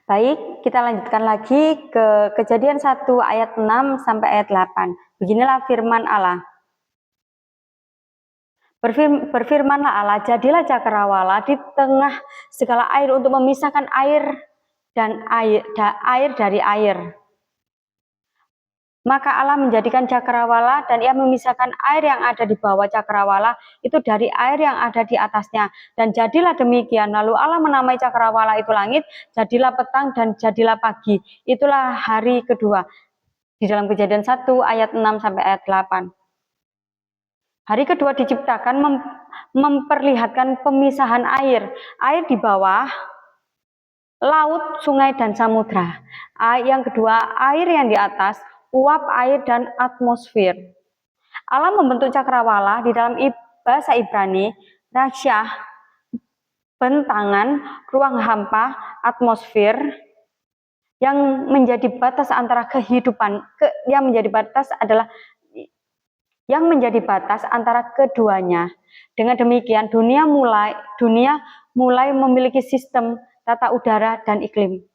Baik, kita lanjutkan lagi ke Kejadian 1 ayat 6 sampai ayat 8. Beginilah firman Allah. Berfirmanlah Allah, jadilah cakrawala di tengah segala air untuk memisahkan air dari air. Maka Allah menjadikan cakrawala dan ia memisahkan air yang ada di bawah cakrawala itu dari air yang ada di atasnya. Dan jadilah demikian. Lalu Allah menamai cakrawala itu langit, jadilah petang dan jadilah pagi. Itulah hari kedua. Di dalam Kejadian 1 ayat 6 sampai ayat 8. Hari kedua diciptakan memperlihatkan pemisahan air. Air di bawah, laut, sungai, dan samudra. Yang kedua, air yang di atas, uap air dan atmosfer. Allah membentuk cakrawala di dalam bahasa Ibrani, rasyah, bentangan, ruang hampa, atmosfer, yang menjadi batas antara kehidupan, yang menjadi batas antara keduanya. Dengan demikian dunia mulai memiliki sistem tata udara dan iklim.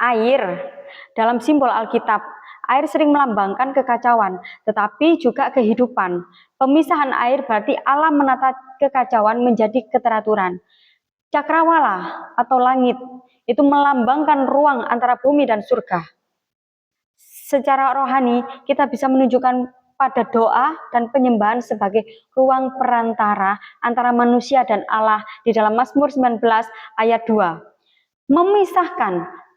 Air dalam simbol Alkitab, air sering melambangkan kekacauan, tetapi juga kehidupan. Pemisahan air berarti Allah menata kekacauan menjadi keteraturan. Cakrawala atau langit itu melambangkan ruang antara bumi dan surga. Secara rohani, kita bisa menunjukkan pada doa dan penyembahan sebagai ruang perantara antara manusia dan Allah di dalam Mazmur 19 ayat 2.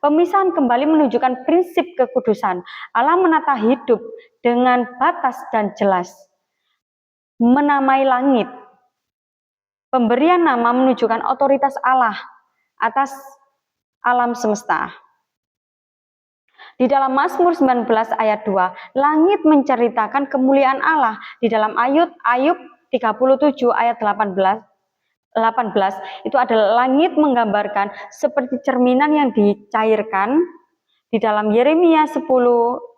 Pemisahan kembali menunjukkan prinsip kekudusan. Allah menata hidup dengan batas dan jelas. Menamai langit. Pemberian nama menunjukkan otoritas Allah atas alam semesta. Di dalam Mazmur 19 ayat 2, langit menceritakan kemuliaan Allah. Di dalam Ayub 37 ayat 18, itu adalah langit menggambarkan seperti cerminan yang dicairkan. Di dalam Yeremia 10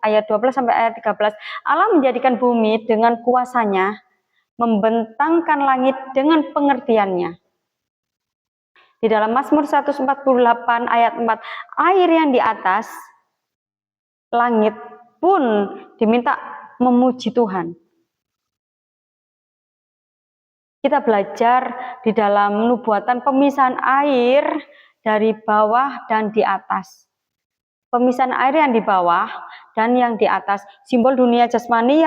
ayat 12 sampai ayat 13, Allah menjadikan bumi dengan kuasanya, membentangkan langit dengan pengertiannya. Di dalam Mazmur 148 ayat 4, air yang di atas langit pun diminta memuji Tuhan. Kita belajar di dalam nubuatan pemisahan air dari bawah dan di atas. Pemisahan air yang di bawah dan yang di atas, simbol dunia jasmani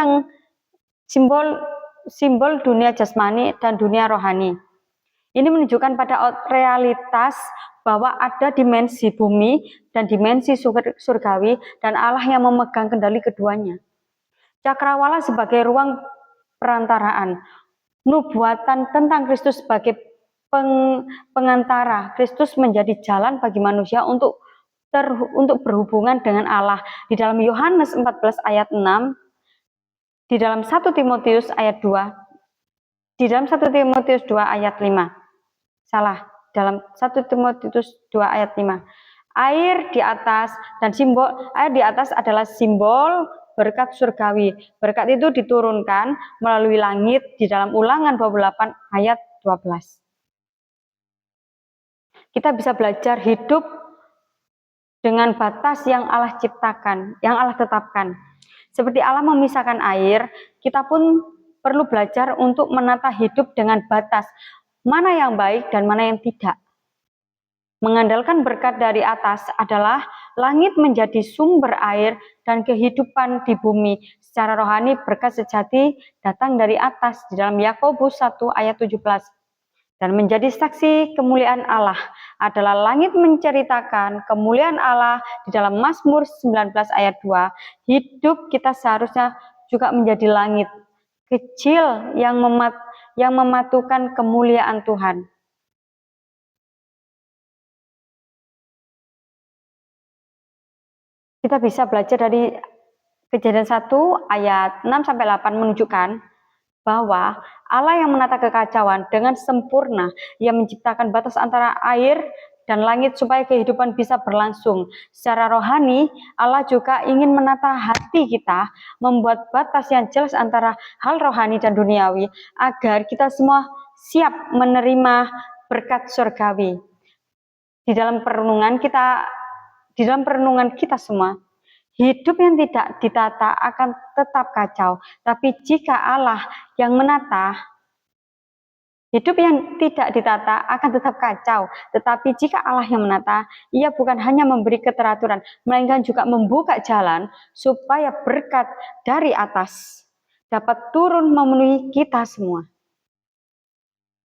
simbol dunia jasmani dan dunia rohani. Ini menunjukkan pada realitas bahwa ada dimensi bumi dan dimensi surgawi dan Allah yang memegang kendali keduanya. Cakrawala sebagai ruang perantaraan. Nubuatan tentang Kristus sebagai pengantara. Kristus menjadi jalan bagi manusia untuk berhubungan dengan Allah. Di dalam Yohanes 14 ayat 6, di dalam 1 Timotius ayat 2, di dalam 1 Timotius 2 ayat 5. Dalam 1 Timotius 2 ayat 5. Air di atas air di atas adalah simbol berkat surgawi. Berkat itu diturunkan melalui langit di dalam Ulangan 28 ayat 12. Kita bisa belajar hidup dengan batas yang Allah ciptakan, yang Allah tetapkan. Seperti Allah memisahkan air, kita pun perlu belajar untuk menata hidup dengan batas. Mana yang baik dan mana yang tidak. Mengandalkan berkat dari atas adalah langit menjadi sumber air dan kehidupan di bumi. Secara rohani berkat sejati datang dari atas di dalam Yakobus 1 ayat 17. Dan menjadi saksi kemuliaan Allah adalah langit menceritakan kemuliaan Allah di dalam Mazmur 19 ayat 2. Hidup kita seharusnya juga menjadi langit kecil yang mematukan kemuliaan Tuhan. Kita bisa belajar dari Kejadian 1 ayat 6 sampai 8 menunjukkan bahwa Allah yang menata kekacauan dengan sempurna, Ia menciptakan batas antara air dan langit supaya kehidupan bisa berlangsung. Secara rohani, Allah juga ingin menata hati kita, membuat batas yang jelas antara hal rohani dan duniawi, agar kita semua siap menerima berkat surgawi. di dalam perenungan kita semua, hidup yang tidak ditata akan tetap kacau. Tapi jika Allah yang menata, hidup yang tidak ditata akan tetap kacau. Tetapi jika Allah yang menata, Ia bukan hanya memberi keteraturan, melainkan juga membuka jalan supaya berkat dari atas dapat turun memenuhi kita semua.